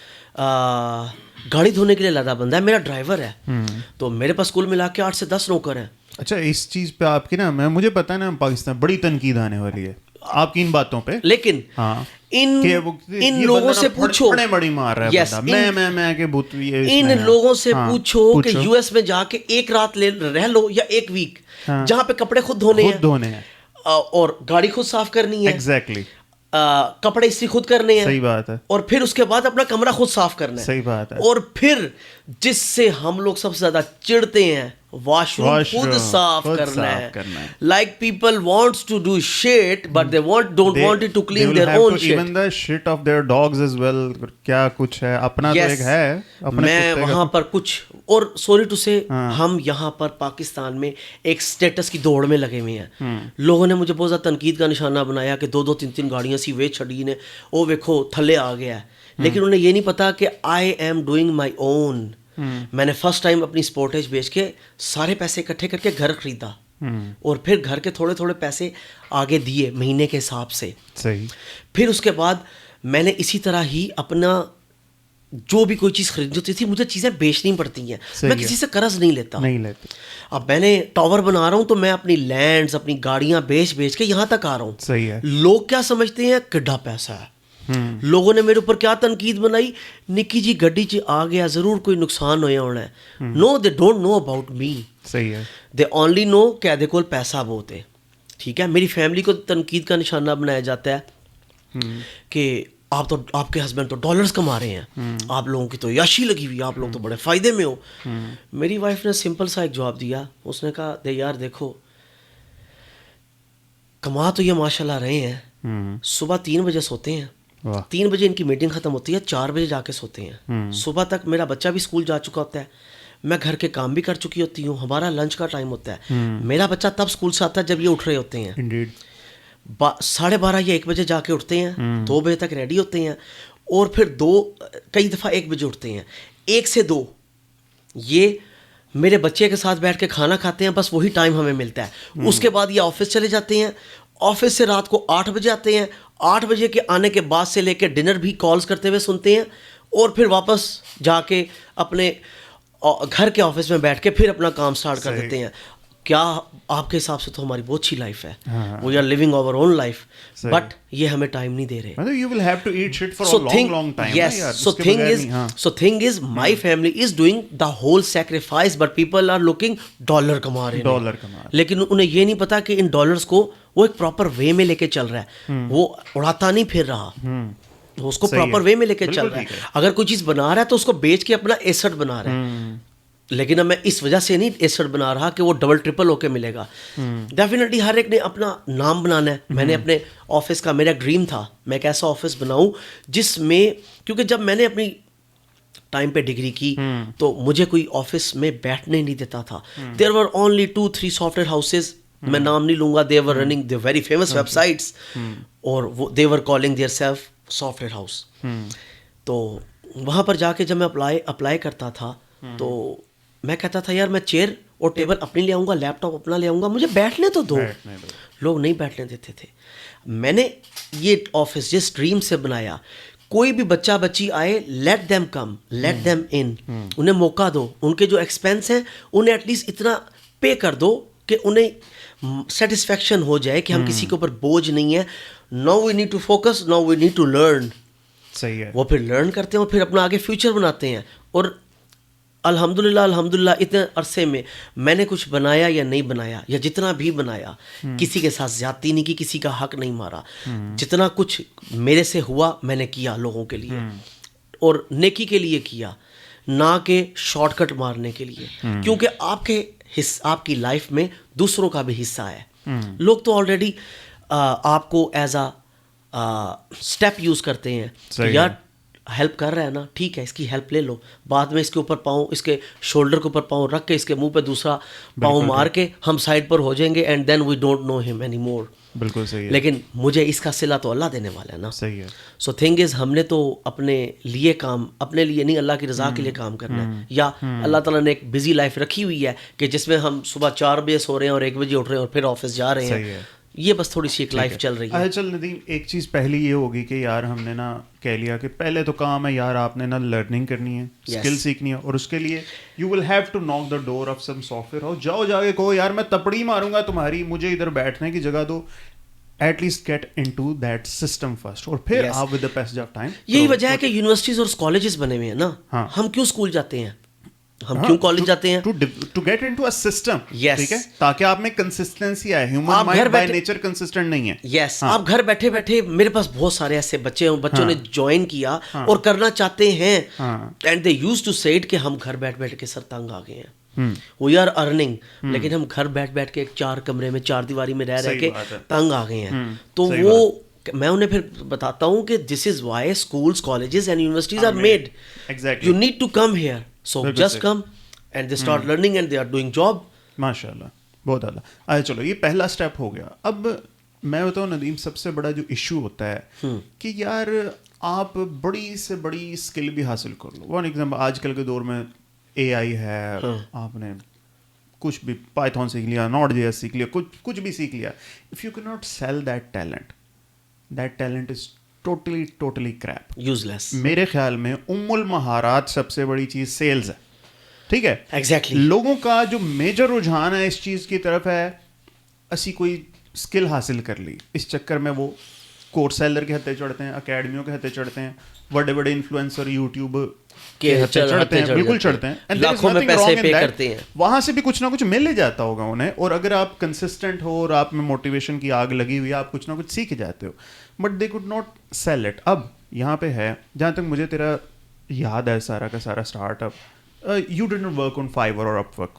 گاڑی دھونے کے لیے علیحدہ بندہ ہے, میرا ڈرائیور ہے. تو میرے پاس کل ملا کے 8 سے 10 نوکر ہیں. اچھا, اس چیز پہ آپ کی نا, مجھے پتا ہے نا پاکستان بڑی تنقید آنے والی ہے آپ کی ان باتوں پہ. لیکن ان لوگوں سے پوچھو, بڑی مار رہا ہے ان لوگوں سے پوچھو کہ US میں جا کے 1 رات رہ لو یا 1 ویک, جہاں پہ کپڑے خود دھونے ہیں اور گاڑی خود صاف کرنی ہے. ایگزیکٹلی. کپڑے استری خود کرنے ہیں. صحیح بات ہے. اور پھر اس کے بعد اپنا کمرہ خود صاف کرنا ہے. صحیح بات ہے. اور پھر جس سے ہم لوگ سب سے زیادہ چڑھتے ہیں, واش روم خود صاف کرنا ہے. Like people wants to do shit but they don't want to clean their own shit. Even the shit of their dogs as well. کیا کچھ ہے اپنا تو ایک ہے. میں وہاں پر کچھ, اور سوری ٹو سے ہم یہاں پر پاکستان میں ایک سٹیٹس کی دوڑ میں لگے ہوئے ہیں. لوگوں نے مجھے بہت زیادہ تنقید کا نشانہ بنایا کہ 2-2 3-3 گاڑیاں سی وے چھڑی نے, وہ ویکھو تھلے آ گیا ہے. لیکن انہیں یہ نہیں پتا کہ آئی ایم ڈوئنگ مائی اون. میں نے فرسٹ ٹائم اپنی سپورٹیج بیچ کے سارے پیسے اکٹھے کر کے گھر خریدا, اور پھر گھر کے تھوڑے تھوڑے پیسے آگے دیے مہینے کے حساب سے. صحیح. پھر اس کے بعد میں نے اسی طرح ہی اپنا جو بھی کوئی چیز خریدنی ہوتی تھی, مجھے چیزیں بیچنی پڑتی ہیں, میں کسی سے قرض نہیں لیتا. اب میں نے ٹاور بنا رہا ہوں تو میں اپنی لینڈز, اپنی گاڑیاں بیچ کے یہاں تک آ رہا ہوں. صحیح ہے. لوگ کیا سمجھتے ہیں کڈا پیسہ ہے. لوگوں نے میرے اوپر کیا تنقید بنائی, نکی جی گڈی چ آ گیا, ضرور کوئی نقصان ہونا ہے. No, they don't know about me. صحیح ہے. دے اونلی نو کہ ادے کول پیسہ بہت ہے. ٹھیک ہے. میری فیملی کو تنقید کا نشانہ بنایا جاتا ہے کہ آپ کے ہسبینڈ تو ڈالرز کما رہے ہیں, آپ لوگوں کی تو یاشی لگی ہوئی, آپ لوگ تو بڑے فائدے میں ہو. میری وائف نے سمپل سا ایک جواب دیا. اس نے کہا یار دیکھو, کما تو یہ ماشاء اللہ رہے ہیں, صبح 3 بجے سوتے ہیں, 3 بجے ان کی میٹنگ ختم ہوتی ہے, 4 بجے جا کے سوتے ہیں. صبح تک میرا بچہ بھی اسکول جا چکا ہوتا ہے, میں گھر کے کام بھی کر چکی ہوتی ہوں, ہمارا لنچ کا ٹائم ہوتا ہے. میرا بچہ تب اسکول سے آتا ہے جب یہ اٹھ رہے ہوتے ہیں. 12:30 یا 1 بجے جا کے اٹھتے ہیں, 2 بجے تک ریڈی ہوتے ہیں, اور پھر کئی دفعہ 1 بجے اٹھتے ہیں. 1 سے 2 یہ میرے بچے کے ساتھ بیٹھ کے کھانا کھاتے ہیں, بس وہی ٹائم ہمیں ملتا ہے. اس کے بعد یہ آفس چلے جاتے ہیں, آفس سے رات کو 8 بجے آتے ہیں. 8 بجے کے آنے کے بعد سے لے کے ڈنر بھی کالز کرتے ہوئے سنتے ہیں, اور پھر واپس جا کے اپنے گھر کے آفس میں بیٹھ کے پھر اپنا کام سٹارٹ کر دیتے ہیں. کیا آپ کے حساب سے تو ہماری بہت اچھی لائف ہے, we are living our own life, but یہ ہمیں ٹائم نہیں دے رہے. You will have to eat shit for a long, long time. Yes, so thing is my family is doing the whole sacrifice, but people are looking dollar کما رہے ہیں, لیکن انہیں یہ نہیں پتا کہ ان ڈالرز کو وہ ایک پراپر وے میں لے کے چل رہا ہے, وہ اڑاتا نہیں پھر رہا, وہ اس کو پراپر وے میں لے کے چل رہا ہے. اگر کوئی چیز بنا رہا ہے تو اس کو بیچ کے اپنا ایسٹ بنا رہا ہے, لیکن اب میں اس وجہ سے نہیں ایسٹ بنا رہا کہ وہ ڈبل ٹرپل ہو کے ملے گا. ڈیفینیٹلی ہر ایک نے اپنا نام بنانا ہے. میں نے اپنے آفس کا, میرا ڈریم تھا میں ایک ایسا آفس بناؤں جس میں, کیونکہ جب میں نے اپنی ٹائم پہ ڈگری کی تو مجھے کوئی آفس میں بیٹھنے نہیں دیتا تھا. There were only 2-3 software houses, میں نام نہیں لوں گا, they were running the very famous websites, اور they were calling their self software house. تو وہاں پر جا کے جب میں اپلائی کرتا تھا تو میں کہتا تھا یار میں چیئر اور ٹیبل اپنی لے آؤں گا, لیپ ٹاپ اپنا لے آؤں گا, مجھے بیٹھنے تو دو. لوگ نہیں بیٹھنے دیتے تھے. میں نے یہ آفس جس ڈریم سے بنایا, کوئی بھی بچہ بچی آئے, let them come, let them in, انہیں موقع دو. ان کے جو ایکسپینس ہیں انہیں ایٹ لیسٹ اتنا پے کر دو کہ انہیں سیٹسفیکشن ہو جائے کہ ہم کسی کے اوپر بوجھ نہیں ہیں. Now we need to focus, now we need to learn. صحیح ہے. وہ پھر لرن کرتے ہیں اور پھر اپنا آگے فیوچر بناتے ہیں. اور الحمدللہ اتنے عرصے میں میں نے کچھ بنایا یا نہیں بنایا, یا جتنا بھی بنایا, کسی کے ساتھ زیادتی نہیں کی, کسی کا حق نہیں مارا. جتنا کچھ میرے سے ہوا میں نے کیا لوگوں کے لیے, اور نیکی کے لیے کیا, نہ کہ شارٹ کٹ مارنے کے لیے. کیونکہ آپ کی لائف میں دوسروں کا بھی حصہ ہے. لوگ تو آلریڈی آپ کو ایز اے اسٹیپ یوز کرتے ہیں کہ یار ہیلپ کر رہا ہے نا, ٹھیک ہے اس کی ہیلپ لے لو, بعد میں اس کے اوپر پاؤں, اس کے شولڈر کے اوپر پاؤں رکھ کے اس کے منہ پہ دوسرا پاؤں مار کے ہم سائڈ پر ہو جائیں گے, and then we don't know ہم اینی مور. بالکل صحیح ہے. لیکن مجھے اس کا صلہ تو اللہ دینے والا ہے نا. صحیح ہے. سو تھنگ از ہم نے تو اپنے لیے کام, اپنے لیے نہیں اللہ کی رضا کے لیے کام کرنا ہے. یا اللہ تعالیٰ نے ایک بزی لائف رکھی ہوئی ہے کہ جس میں ہم صبح 4 بجے سو رہے ہیں اور 1 بجے اٹھ رہے ہیں اور پھر آفس جا رے ہیں. یہ بس تھوڑی سی ایک لائف چل رہی ہے. چل ندیم, ایک چیز پہلی یہ ہوگی کہ یار ہم نے نا کہہ لیا کہ پہلے تو کام ہے یار آپ نے نا لرننگ کرنی ہے, اسکل سیکھنی ہے, اور اس کے لیے you will have to knock the door of some software house. جاؤ جا کے کہو یار میں تپڑی ماروں گا تمہاری, مجھے ادھر بیٹھنے کی جگہ دو. At least get into that system first, اور پھر آپ with the passage of time. یہی وجہ ہے کہ یونیورسٹیز اور کالجز بنے ہوئے ہیں نا. ہم کیوں اسکول جاتے ہیں, ہم کیوں کالج جاتے ہیں؟ To get into a system. ٹھیک ہے, تاکہ آپ میں کنسسٹنسی آئے. Human mind by nature consistent نہیں ہے. یس, آپ گھر بیٹھے بیٹھے, میرے پاس بہت سارے ایسے بچوں نے جوائن کیا اور کرنا چاہتے ہیں, اینڈ دے یوز ٹو سے اٹ کہ ہم گھر بیٹھ بیٹھ کے سر تنگ آ گئے ہیں, وی آر ارننگ, لیکن ہم گھر بیٹھ بیٹھ کے ایک 4 کمرے میں 4 دیواری میں رہ کے تنگ آ گئے ہیں. تو وہ میں انہیں پھر بتاتا ہوں کہ this is why schools, colleges and universities are made. You need to come here, so just come and they start learning and they are doing job. ماشاء اللہ, بہت اعلیٰ. اچھا چلو, یہ پہلا اسٹیپ ہو گیا. اب میں بتاؤں ندیم, سب سے بڑا جو ایشو ہوتا ہے کہ یار آپ بڑی سے بڑی اسکل بھی حاصل کر لو. فار ایگزامپل آج کل کے دور میں اے آئی ہے, آپ نے کچھ بھی پائتھون سیکھ لیا, نوٹ جے ایس سیکھ لیا, کچھ بھی سیکھ لیا. If you can not sell that talent is totally crap, useless. میرے خیال میں المہارات سب سے بڑی چیز سیلز ہے. ٹھیک ہے, ایگزیکٹلی. لوگوں کا جو میجر رجحان ہے اس چیز کی طرف ہے, اسی کوئی اسکل حاصل کر لی, اس چکر میں وہ کورس سیلر کے ہتھے چڑھتے ہیں, اکیڈمیوں کے ہتھے چڑھتے ہیں, بڑے بڑے انفلوئنسر یوٹیوب کے ہتھے چڑھتے ہیں, بالکل چڑھتے ہیں, لاکھوں میں پیسے پے کرتے ہیں. وہاں سے بھی کچھ نہ کچھ مل ہی جاتا ہوگا انہیں. اور اگر آپ کنسسٹنٹ ہو اور آپ میں موٹیویشن کی آگ لگی ہوئی ہے, آپ کچھ نہ کچھ سیکھ جاتے ہو, but they could not sell it. اب یہاں پہ ہے, جہاں تک مجھے تیرا یاد ہے سارا کا سارا start up, you didn't work on Fiverr or Upwork.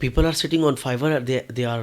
people are sitting on Fiverr, they are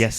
Yes.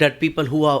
that people who are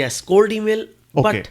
Yes, cold email. Okay. But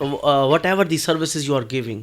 whatever the services you are giving.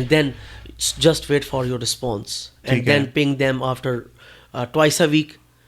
And then just wait for your response and then ping them after twice a week.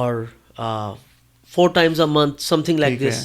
or 4 times a month, something like this.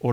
or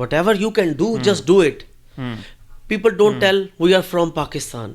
Whatever you can do, just do it. People don't tell we are from Pakistan.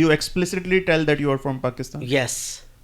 you explicitly tell that you are from Pakistan? Yes.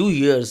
2 years.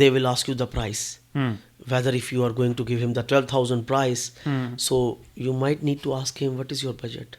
they will ask you the price. Whether if you are going to give him the 12,000 price, so you might need to ask him what is your budget.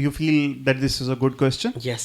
you feel that this is a good question? Yes.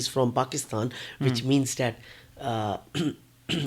is from Pakistan, which means that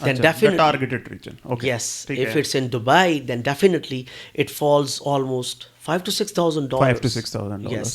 then definitely the targeted region. Okay. Yes. If it's in Dubai, then definitely it falls almost $5,000 to $6,000. $5,000 to $6,000. Yes.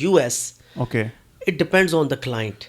US, okay, it depends on the client.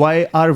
Why are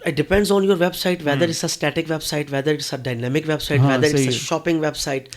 It depends on your website, whether it's a static website, whether it's a dynamic website, whether it's a shopping website.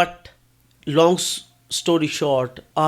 But long story short,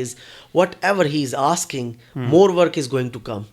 is whatever he is asking, more work is going to come.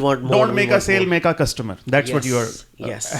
more. Don't make a sale, make a customer. That's what you are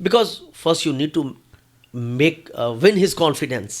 Because first you need to make win his confidence.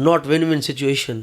Not win-win situation.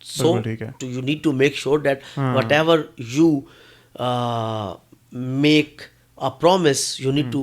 So you need to make sure that whatever you make a promise, you need to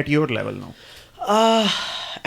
at your level now?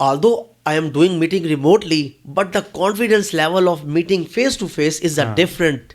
Although I am doing meeting remotely, but the confidence level of meeting face to face is a different.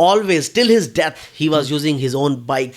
always till his death he was using his own bike,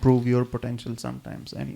prove your potential sometimes?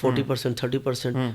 40%, 30%.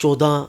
14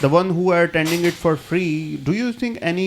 The one who are attending it for free, do you think any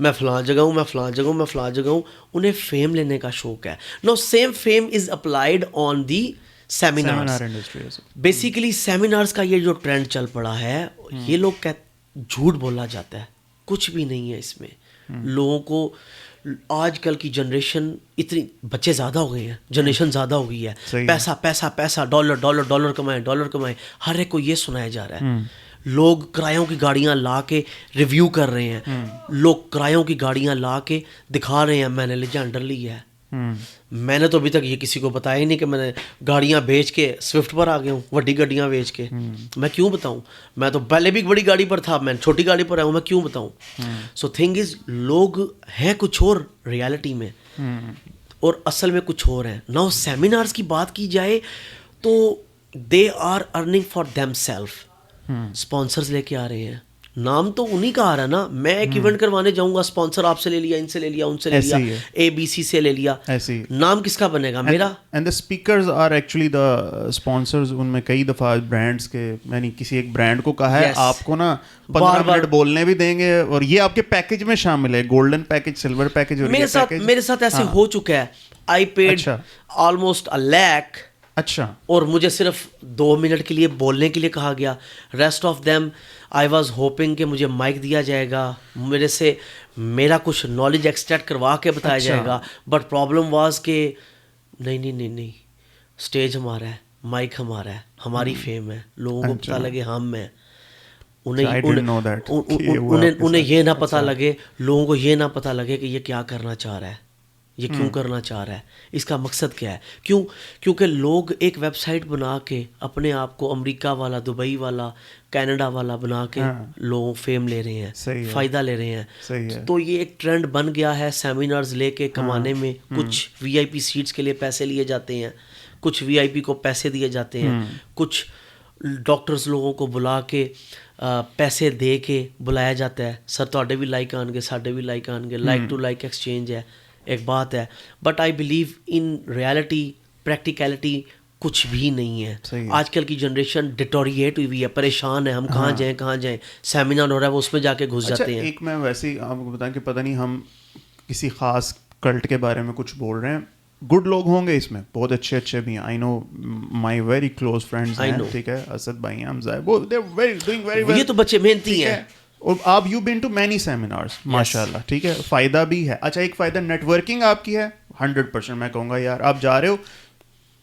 میں فلاں جگہ ہوں، میں فلاں جگہ ہوں، میں فلاں جگہ ہوں. انہیں فیم لینے کا شوق ہے. No same fame is applied on the seminars. Basically seminars کا یہ جو ٹرینڈ چل پڑا ہے، یہ لوگ جھوٹ بولا جاتا ہے، کچھ بھی نہیں ہے اس میں. لوگوں کو آج کل کی جنریشن اتنی بچے زیادہ ہو گئے ہیں، جنریشن زیادہ ہو گئی ہے. پیسہ پیسہ پیسہ، ڈالر ڈالر ڈالر کمائیں، ڈالر کمائیں. ہر ایک کو یہ سنایا جا رہا ہے. لوگ کرایوں کی گاڑیاں لا کے ریویو کر رہے ہیں. لوگ کرایوں کی گاڑیاں لا کے دکھا رہے ہیں میں نے لیجنڈر لی ہے. میں نے تو ابھی تک یہ کسی کو بتایا ہی نہیں کہ میں نے گاڑیاں بیچ کے سوئفٹ پر آ گیا ہوں، بڑی گاڑیاں بیچ کے. میں کیوں بتاؤں؟ میں تو پہلے بھی بڑی گاڑی پر تھا، میں چھوٹی گاڑی پر آیا ہوں، میں کیوں بتاؤں؟ سو تھنگ از، لوگ ہیں کچھ اور ریالٹی میں، اور اصل میں کچھ اور ہیں. نہ سیمینارز کی بات کی جائے تو they are earning for themselves. Sponsors لے کے آ رہے ہیں. نام تو انہی کا آ رہا ہے نا. میں ایک ایونٹ کروانے جاؤں گا، اسپانسر آپ سے لے لیا، ان سے لے لیا، ان سے لے لیا، اے بی سی سے لے لیا. نام کس کا بنے گا؟ میرا. And the speakers are actually the sponsors. ان میں کئی دفعہ برانڈس کے، میں نے کسی ایک برانڈ کو کہا ہے آپ کو نا 15 منٹ بولنے بھی دیں گے، اور یہ آپ کے پیکج میں شامل ہے، گولڈن پیکج، سلور پیکج. میرے ساتھ ایسے ہو چکا ہے. I paid almost $1 lakh. اچھا. اور مجھے صرف 2 منٹ کے لیے بولنے کے لیے کہا گیا. Rest of them I was hoping کہ مجھے مائک دیا جائے گا، میرے سے میرا کچھ نالج ایکسٹریکٹ کروا کے بتایا جائے گا. بٹ پرابلم واز کہ نہیں، اسٹیج ہمارا ہے، مائک ہمارا ہے، ہماری فیم ہے، لوگوں کو پتہ لگے ہم ہیں. انہیں یہ نہ پتہ لگے، لوگوں کو یہ نہ پتہ لگے کہ یہ کیا کرنا چاہ رہا ہے، یہ کیوں کرنا چاہ رہا ہے، اس کا مقصد کیا ہے. کیونکہ لوگ ایک ویب سائٹ بنا کے اپنے آپ کو امریکہ والا، دبئی والا، کینیڈا والا بنا کے لوگ فیم لے رہے ہیں، فائدہ لے رہے ہیں. تو یہ ایک ٹرینڈ بن گیا ہے سیمینارز لے کے کمانے میں. کچھ وی آئی پی سیٹس کے لیے پیسے لیے جاتے ہیں، کچھ وی آئی پی کو پیسے دیے جاتے ہیں، کچھ ڈاکٹرز لوگوں کو بلا کے پیسے دے کے بلایا جاتا ہے. سر تواڈے بھی لائک آن گے، ساڈے بھی لائک آن گے، لائک ٹو لائک ایکسچینج ہے، ایک بات ہے. But I believe in reality, practicality کچھ بھی نہیں ہے. آج کل کی جنریشن ڈیٹوریٹ ہوئی ہے، پریشان ہے. ہم کہاں جائیں، سیمینار ہو رہا ہے وہ اس میں جا کے گھس جاتے ہیں. ایک میں ویسے ہی آپ کو بتائیں کہ پتہ نہیں ہم کسی خاص کلٹ کے بارے میں کچھ بول رہے ہیں. گڈ لوگ ہوں گے اس میں، بہت اچھے بھی ہیں. I know my very close friends ہیں، ٹھیک ہے، اسد بھائی ہیں، حمزہ ہے، وہ they are very doing very well. یہ تو بچے محنتی ہیں. اور آپ you been to many seminars, ماشاء اللہ، ٹھیک ہے، فائدہ بھی ہے. اچھا، ایک فائدہ نیٹ ورکنگ آپ کی ہے 100%. میں کہوں گا یار آپ جا رہے ہو،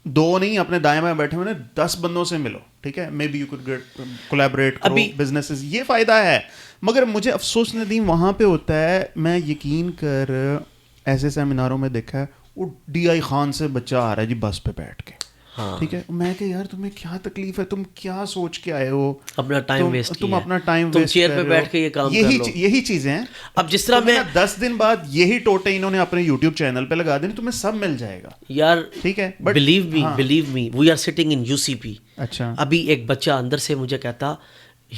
2 نہیں اپنے دائیں بائیں بیٹھے ہوئے 10 بندوں سے ملو، ٹھیک ہے، maybe you could get collaborate کرو بزنسز، یہ فائدہ ہے. مگر مجھے افسوس ندیم وہاں پہ ہوتا ہے. میں یقین کر ایسے سیمیناروں میں دیکھا ہے، وہ ڈی آئی خان سے بچہ آ رہا ہے جی بس پہ بیٹھ کے، ٹھیک ہے. میں کہ یار تمہیں کیا تکلیف ہے، تم کیا سوچ کے آئے ہو، اپنا ٹائم ویسٹ کیا، تم اپنا ٹائم ویسٹ چیئر پہ بیٹھ کے یہ کام کر لو. یہی چیزیں ہیں. اب جس طرح میں 10 دن بعد یہی ٹوٹے انہوں نے اپنے یوٹیوب چینل پہ لگا دیں، تمہیں سب مل جائے گا یار. ٹھیک ہے، believe me we are sitting in یو سی پی. اچھا. ابھی ایک بچہ اندر سے مجھے کہتا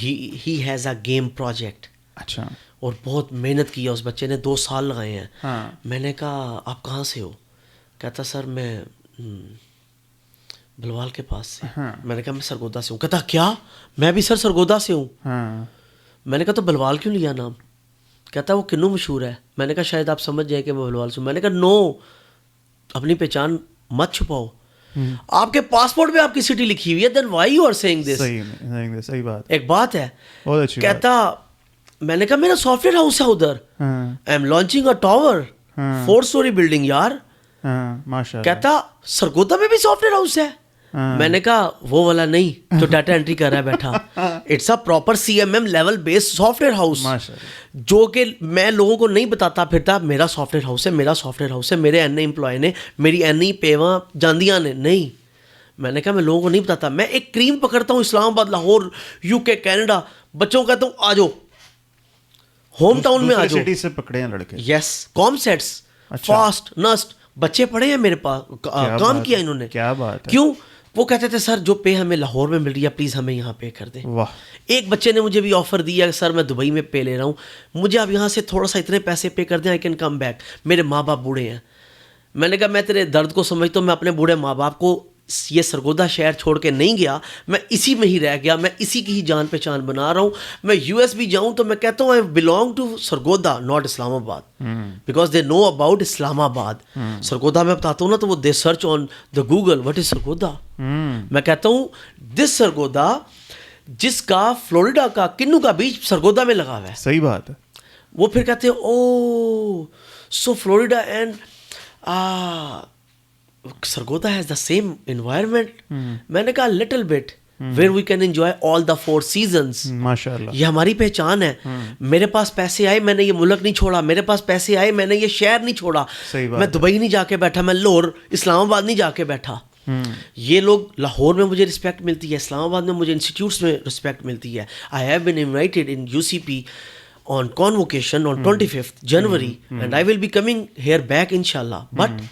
he has a game project. اچھا. اور بہت محنت کی ہے اس بچے نے، 2 سال لگائے ہیں. میں نے کہا آپ کہاں سے ہو؟ کہتا سر میں بلوال کے پاس سے. میں نے کہا میں سرگودا سے ہوں. کہتا کیا؟ میں بھی سر سرگودا سے ہوں. میں نے کہا تو بلوال کیوں لیا نام؟ کہتا وہ کنوں مشہور ہے. میں نے کہا شاید آپ سمجھ جائیں کہ میں بلوال سے ہوں. میں نے کہا نو، اپنی پہچان مت چھپاؤ. آپ کے پاسپورٹ پہ آپ کی سٹی لکھی ہوئی ہے، دین وائی یو آر سیئنگ دس. صحیح بات، ایک بات ہے. کہتا میں نے کہا میرا سافٹ ویئر ہاؤس ہے ادھر، I am launching a tower 4 story building یار. کہتا سرگودا میں بھی سافٹ ویئر ہاؤس ہے. میں نے کہا وہ والا نہیں جو ڈاٹا انٹری کر رہا ہے بیٹھا، it's a proper CMM level based software house, جو کہ میں لوگوں کو نہیں بتاتا پھرتا میرا سافٹ ویئر ہاؤس ہے، میرا سافٹ ویئر ہاؤس ہے، میرے این امپلائی نے، میری این پیواں جاندیاں نے. نہیں، میں نے کہا میں لوگوں کو نہیں بتاتا. میں ایک کریم پکڑتا ہوں اسلام آباد، لاہور، UK، کینیڈا، بچوں کو کہتا ہوں آ جاؤ ہوم ٹاؤن میں آ جاؤ. سٹی سے پکڑے ہیں لڑکے. یس، کام سیٹس، فاسٹ، نسٹ، بچے پڑھے ہیں میرے پاس، کام کیا انہوں نے. کیا بات ہے. کیوں؟ وہ کہتے تھے سر جو پے ہمیں لاہور میں مل رہی ہے پلیز ہمیں یہاں پے کر دیں. واہ. ایک بچے نے مجھے بھی آفر دیا کہ سر میں دبئی میں پے لے رہا ہوں، مجھے اب یہاں سے تھوڑا سا اتنے پیسے پے کر دیں، آئی کین کم بیک. میرے ماں باپ بوڑھے ہیں. میں نے کہا میں تیرے درد کو سمجھتا ہوں، میں اپنے بوڑھے ماں باپ کو یہ سرگودا شہر چھوڑ کے نہیں گیا, میں اسی میں ہی رہ گیا, میں اسی کی ہی جان پہچان بنا رہا ہوں. میں یو ایس بھی جاؤں تو میں کہتا ہوں I belong to Sargodha not Islamabad, because they know about Islam آباد. سرگودا میں بتاتا ہوں نا تو وہ they search on the Google what is Sargodha. میں کہتا ہوں دس سرگودا جس کا فلوریڈا کا کنو کا بیچ سرگودا میں لگا ہوا ہے. صحیح بات ہے. وہ پھر کہتے ہیں oh so Florida and Sargodha has the same environment. میں نے کہا little bit where we can enjoy all the 4 seasons. ماشاء اللہ, یہ ہماری پہچان ہے. میرے پاس پیسے آئے میں نے یہ ملک نہیں چھوڑا, میرے پاس پیسے آئے میں نے یہ شہر نہیں چھوڑا, میں دبئی نہیں جا کے بیٹھا, میں لاہور اسلام آباد نہیں جا کے بیٹھا. یہ لوگ لاہور میں مجھے رسپیکٹ ملتی ہے, اسلام آباد میں مجھے انسٹیٹیوٹس میں رسپیکٹ ملتی ہے. I have been invited in UCP on convocation on 25th January and I will be coming here back inshallah. But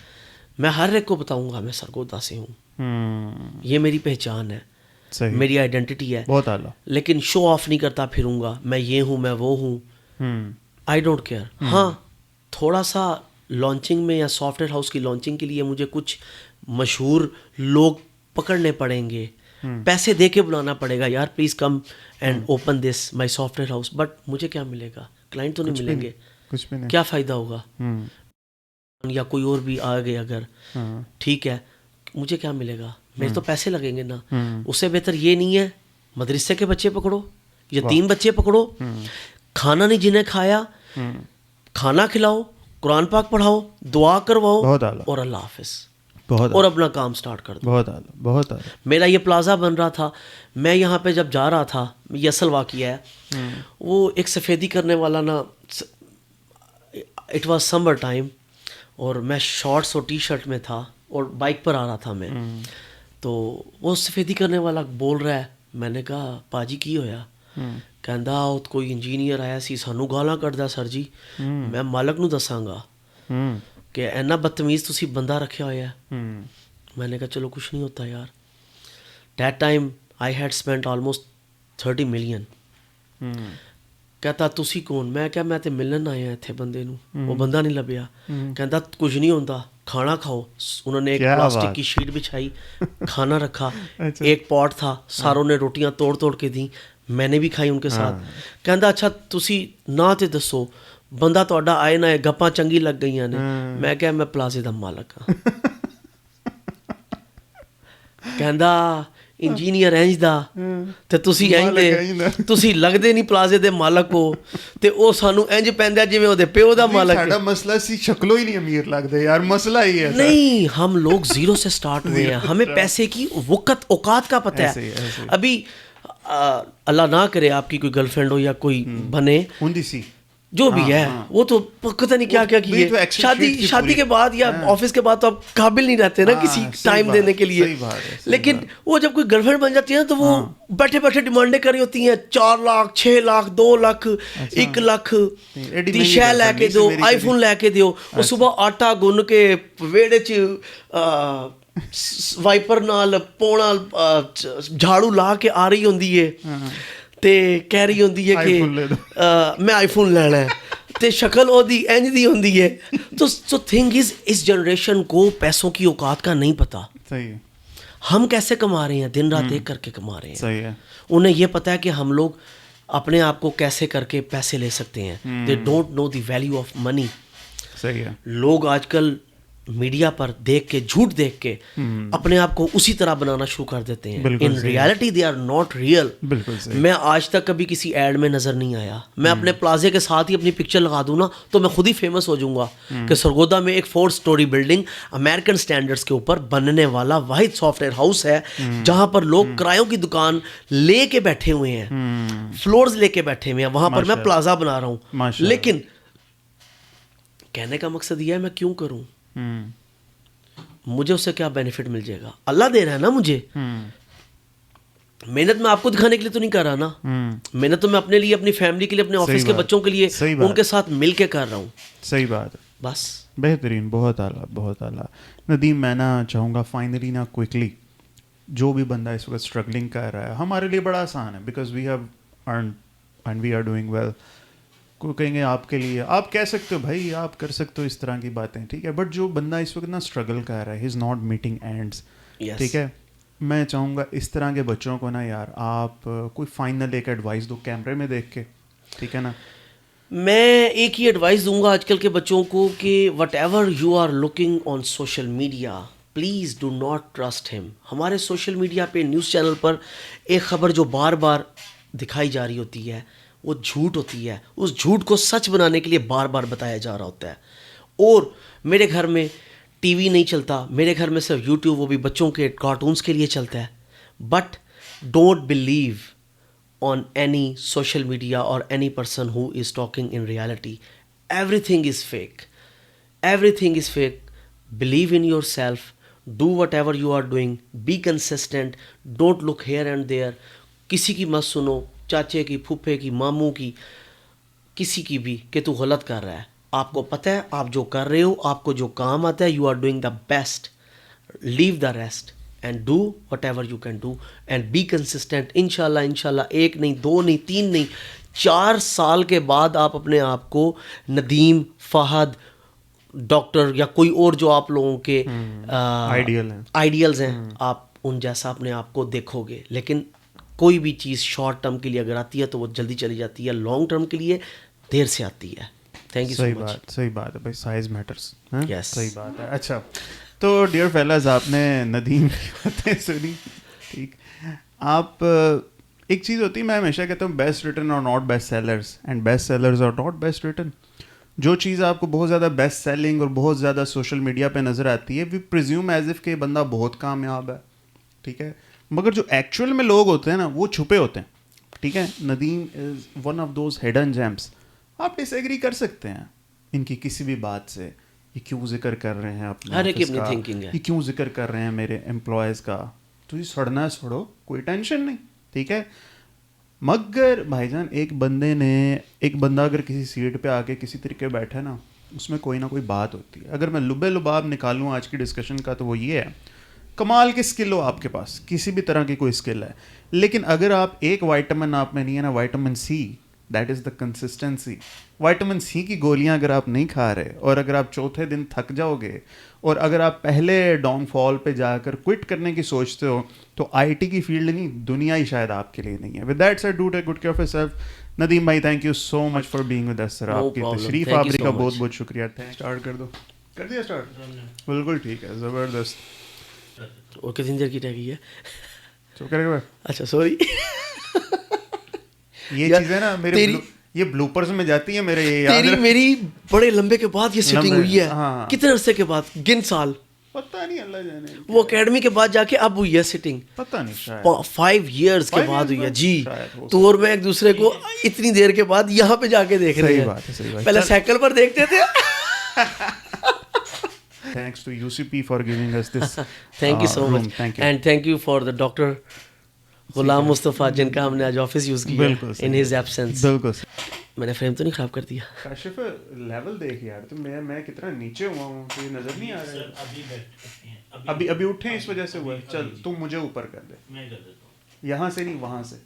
میں ہر ایک کو بتاؤں گا میں سرگودا سے ہوں, یہ میری پہچان ہے, میری آئیڈینٹی ہے. بہت اعلیٰ. لیکن شو آف نہیں کرتا پھروں گا میں یہ ہوں میں وہ ہوں, آئی ڈونٹ کیئر. ہاں تھوڑا سا لانچنگ میں یا سافٹ ویئر ہاؤس کی لانچنگ کے لیے مجھے کچھ مشہور لوگ پکڑنے پڑیں گے, پیسے دے کے بلانا پڑے گا, یار please come and open this my soft where house. But مجھے کیا ملے گا, کلائنٹ تو نہیں ملیں گے, کچھ بھی نہیں, کیا فائدہ ہوگا. یا کوئی اور بھی آ گئے اگر ٹھیک ہے, مجھے کیا ملے گا, میرے تو پیسے لگیں گے نا. اس سے بہتر یہ نہیں ہے مدرسے کے بچے پکڑو, یتیم بچے پکڑو, کھانا نہیں جنہیں کھایا کھانا کھلاؤ, قرآن پاک پڑھاؤ, دعا کرواؤ, اور اللہ حافظ, اور اپنا کام سٹارٹ کر دو. بہت اعلیٰ, بہت اعلیٰ. میرا یہ پلازا بن رہا تھا, میں یہاں پہ جب جا رہا تھا, یہ اصل واقعہ ہے, وہ ایک سفیدی کرنے والا نا, اٹ واز سمر ٹائم, اور میں شارٹس اور ٹی شرٹ میں تھا اور بائک پر آ رہا تھا میں, تو وہ سفیدی کرنے والا بول رہا ہے. میں نے کہا پاجی کی ہویا, کہندا کوئی انجینئر آیا سی سانو گالاں کڈدا سر جی, میں مالک نو دساں گا کہ اینا بدتمیز تسی بندہ رکھیا ہوا ہے. میں نے کہا چلو کچھ نہیں ہوتا یار. That time I had spent almost 30 million. کہتا تسی کون, میں کہا میں تے ملن آیا اتنے بندے نو, وہ بندہ نہیں لبیا. کہندا کچھ نہیں ہوتا کھانا کھاؤ. انہوں نے ایک پلاسٹک کی شیٹ بچھائی, کھانا رکھا, ایک پاٹ تھا, ساروں نے روٹیاں توڑ توڑ کے دیں, میں نے بھی کھائی ان کے ساتھ. کہندا اچھا تسی نا تے دسو بندہ تہاڈا آئے نہ گپاں چنگی لگ گئی نے. میں کہا میں پلازے دا مالک ہاں. کہندا انجینئر اینج دا تے تسی اینج دے, تسی لگدے نہیں پلازے دے مالک ہو, تے او سانو اینج پیندا جویں او دے پیو دا مالک ہے. ساڈا مسئلہ سی شکلو ہی نہیں امیر لگدے یار, مسئلہ ہی ہے. نہیں, ہم لوگ زیرو سے سٹارٹ ہوئے ہیں, ہمیں پیسے کی وقت اوقات کا پتہ ہے. ابھی اللہ نہ کرے آپ کی کوئی گرل فرینڈ ہو یا کوئی بنے, جو بھی ہے وہ تو پتہ نہیں کیا کیا کیے, شادی کے بعد یا آفس کے بعد تو آپ قابل نہیں رہتے نا کسی ٹائم دینے کے لیے. لیکن وہ جب کوئی گرل فرینڈ بن جاتی ہے نا تو وہ بیٹھے بیٹھے ڈیمانڈیں کر رہی ہوتی ہیں, 4 لاکھ 6 لاکھ 2 لاکھ 1 لاکھ دی شے لے کے دو, آئی فون لے کے دیو. وہ صبح آٹا گن کے ویڑے چ وائپر نال پونا جھاڑو لا کے آ رہی ہوندی ہے تے کہہ رہی ہوندی ہے کہ میں آئی فون لینا ہے, تے شکل او دی اینج دی ہوندی ہے. تو تھنگ از اس جنریشن کو پیسوں کی اوقات کا نہیں پتہ. ہم کیسے کما رہے ہیں, دن رات ایک کر کے کما رہے ہیں. انہیں یہ پتہ ہے کہ ہم لوگ اپنے آپ کو کیسے کر کے پیسے لے سکتے ہیں. They don't know the value of money. لوگ آج کل میڈیا پر دیکھ کے, جھوٹ دیکھ کے اپنے آپ کو اسی طرح بنانا شروع کر دیتے ہیں. In reality they are not real. میں آج تک کبھی کسی ایڈ میں نظر نہیں آیا. میں اپنے پلازے کے ساتھ ہی اپنی پکچر لگا دوں نا تو میں خود ہی فیمس ہو جاؤں گا کہ سرگودا میں ایک 4 story بلڈنگ امریکن سٹینڈرڈس کے اوپر بننے والا واحد سافٹ ویئر ہاؤس ہے جہاں پر لوگ کرایوں کی دکان لے کے بیٹھے ہوئے ہیں, فلورز لے کے بیٹھے ہوئے ہیں, وہاں پر میں پلازا بنا رہا ہوں. لیکن کہنے کا مقصد یہ ہے میں کیوں کروں, مجھے اس سے کیا بینیفٹ مل جائے گا. اللہ دے رہا ہے نا مجھے, محنت میں آپ کو دکھانے کے لیے تو نہیں کر رہا نا, محنت تو میں اپنے لیے, اپنی فیملی کے لیے, اپنے آفس کے بچوں کے لیے, ان کے ساتھ مل کے کر رہا ہوں. صحیح بات ہے, بس بہترین, بہت اعلیٰ, بہت اعلیٰ. ندیم میں نا چاہوں گا فائنلی نا کوئکلی, جو بھی بندہ اس وقت اسٹرگلنگ کر رہا ہے, ہمارے لیے بڑا آسان ہے because we have earned and we are doing well. کو کہیں گے آپ کے لیے, آپ کہہ سکتے ہو بھائی آپ کر سکتے ہو اس طرح کی باتیں, ٹھیک ہے, بٹ جو بندہ اس وقت نا اسٹرگل کر رہا ہے, he is not meeting ends, Yes. ٹھیک ہے. میں چاہوں گا اس طرح کے بچوں کو نا یار آپ کوئی فائنل ایک ایڈوائس دو کیمرے میں دیکھ کے, ٹھیک ہے نا. میں ایک ہی ایڈوائس دوں گا آج کل کے بچوں کو کہ whatever you are looking on social media, please do not trust ہم. ہمارے سوشل میڈیا پہ نیوز چینل پر ایک خبر جو بار بار دکھائی جا رہی ہوتی ہے وہ جھوٹ ہوتی ہے. اس جھوٹ کو سچ بنانے کے لیے بار بار بتایا جا رہا ہوتا ہے. اور میرے گھر میں ٹی وی نہیں چلتا, میرے گھر میں صرف یوٹیوب, وہ بھی بچوں کے کارٹونس کے لیے چلتا ہے. But don't believe on any social media or any person who is talking in reality. Everything is fake. Everything is fake. Believe in yourself. Do whatever you are doing. Be consistent. Don't look here and there. کسی کی مت سنو, چاچے کی, پھوپھے کی, ماموں کی, کسی کی بھی, کہ تو غلط کر رہا ہے. آپ کو پتہ ہے آپ جو کر رہے ہو, آپ کو جو کام آتا ہے, you are doing the best. Leave the rest and do whatever you can do and be consistent. انشاءاللہ ایک نہیں, دو نہیں, تین نہیں, 4 سال کے بعد آپ اپنے آپ کو ندیم, فہد, ڈاکٹر یا کوئی اور جو آپ لوگوں کے آئیڈیلز ہیں, آپ ان جیسا اپنے آپ کو دیکھو گے. لیکن کوئی بھی چیز شارٹ ٹرم کے لیے اگر آتی ہے تو وہ جلدی چلی جاتی ہے, لانگ ٹرم کے لیے دیر سے آتی ہے. تھینک یو سو مچ. صحیح بات ہے بھائی, سائز میٹرس. یس, صحیح بات ہے. اچھا تو ڈیئر فیلاز, آپ نے ندیم کی باتیں سنی, ٹھیک. آپ ایک چیز ہوتی ہے, میں ہمیشہ کہتا ہوں بیسٹ ریٹن اور not best sellers, and best sellers اور ناٹ بیسٹ ریٹن. جو چیز آپ کو بہت زیادہ بیسٹ سیلنگ اور بہت زیادہ سوشل میڈیا پہ نظر آتی ہے, وی پریزیوم ایز اف کہ بندہ بہت کامیاب ہے, ٹھیک ہے. مگر جو ایکچوئل میں لوگ ہوتے ہیں نا وہ چھپے ہوتے ہیں, ٹھیک ہے. ندیم از one of those hidden James. آپ ڈس ایگری کر سکتے ہیں ان کی کسی بھی بات سے, یہ کیوں ذکر کر رہے ہیں اپنے آفس کا, یہ کیوں ذکر کر رہے ہیں میرے امپلائیز کا, تو یہ سڑنا ہے سڑو, کوئی ٹینشن نہیں, ٹھیک ہے. مگر بھائی جان ایک بندہ اگر کسی سیٹ پہ آ کے کسی طریقے بیٹھے نا, اس میں کوئی نہ کوئی بات ہوتی ہے. اگر میں لباب نکالوں آج کی ڈسکشن کا تو وہ یہ ہے, کمال کی اسکل ہو آپ کے پاس, کسی بھی طرح کی کوئی اسکل ہے, لیکن اگر آپ ایک وائٹامن آپ میں نہیں ہے نا, vitamin C, that is the consistency. Vitamin C کی گولیاں اگر آپ نہیں کھا رہے, اور اگر آپ چوتھے دن تھک جاؤ گے, اور اگر آپ پہلے ڈاؤن فال پہ جا کر کوئٹ کرنے کی سوچتے ہو, تو آئی ٹی کی فیلڈ نہیں, دنیا ہی شاید آپ کے لیے نہیں ہے. With that said, do take good care of yourself. Nadeem بھائی thank you so much for being with us sir. آپ کی تشریف آوری کا بہت بہت شکریہ. اسٹارٹ کر دو. کر دیا اسٹارٹ؟ بالکل ٹھیک ہے, زبردست. اور کتنی دیر کی رہ گئی ہے؟ اچھا سوری, یہ چیزیں نا میرے یہ بلوپرز میں جاتی ہیں میرے. یہ میری بڑے لمبے کے بعد یہ سیٹنگ ہوئی ہے, کتنے عرصے کے بعد, گن سال, پتہ نہیں, اللہ جانے. وہ اکیڈمی کے بعد جا کے اب ہوئی ہے سیٹنگ, پتہ نہیں, شاید 5 ایئرس کے بعد ہوئی ہے جی. تو اور میں ایک دوسرے کو اتنی دیر کے بعد یہاں پہ جا کے دیکھ رہے ہیں, پہلے سائیکل پر دیکھتے تھے. Thanks to UCP for giving us this. Thank you so much. Thank you. And thank you for the Dr. Ghulam Mustafa, جن کا ہم نے آج آفس یوز کیا in his absence. بالکل. میں نے فریم تو نہیں خراب کر دیا؟ کاشف لیول دیکھ یار, تو میں کتنا نیچے ہوا ہوں, تو یہ نظر نہیں آ رہا ہے. ابھی اٹھے اس وجہ سے ہوا ہے. چل تم مجھے اوپر کر دے, یہاں سے نہیں وہاں سے.